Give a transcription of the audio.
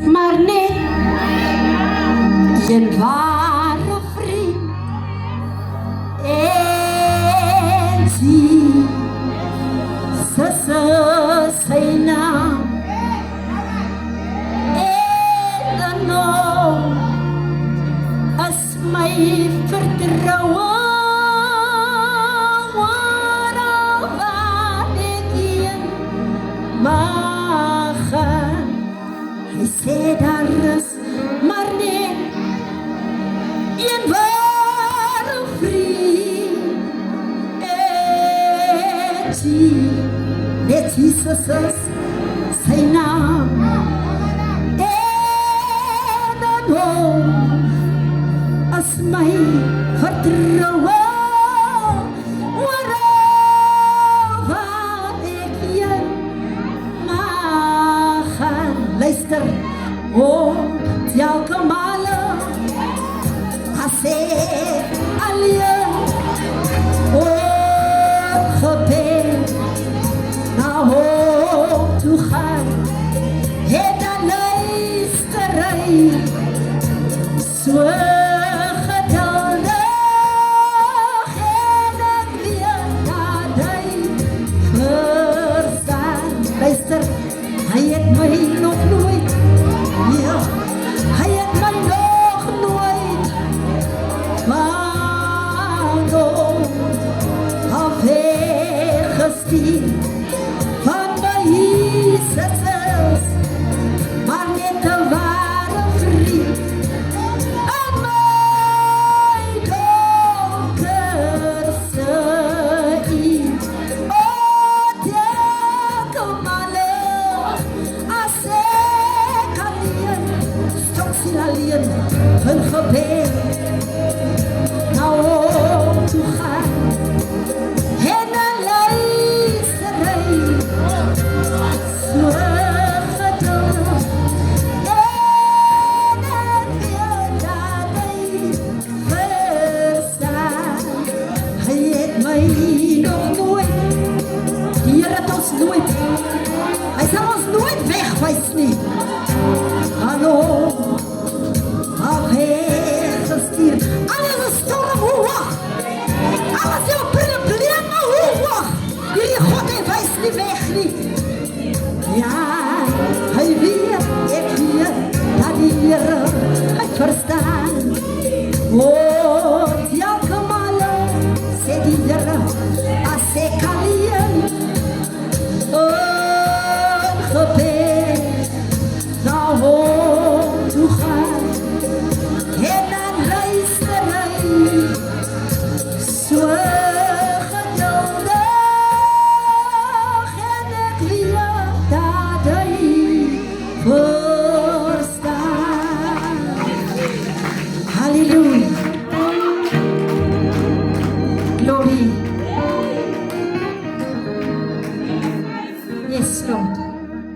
maar net een ware vriend en Jesus is sy naam en dan nog is my vertroue waaroor wat ek heen mag gaan. Hy sê daar is maar net een ware vriend en net Jesus is sy naam en dan as my vertroue waaroor wat ek heen mag gaan. Luister, elke male as ek alleen gebed na hom toe gaan, het dan luister hy so geduldig en ek weet dat hy verstaan. Luister, hy het my nog nooit, ja, hy het my nog nooit afweggestuur van my Jesus is maar net 'n ware vriend en my donkerste as ek alleen stok alleen in gebed na hom toe gaan en dan luister hy so geduldig en ek weet dat hy verstaan. Hy het my nog nooit, die Here het ons nooit, hy sal ons nooit wegwys nie. Hallo, afgestuur. Alles is storm, hoe wacht? Alles jou probleme, hoe wacht? Jullie God, hy wys nie weg nie. Ja, hy weet, ek weet, dat die Here het verstaan. Elke male, sê die Here, as ek alleen gebed na hom toe gaan en dan luister hy so geduldig en ek weet dat hy verstaan. Halleluja. Glory.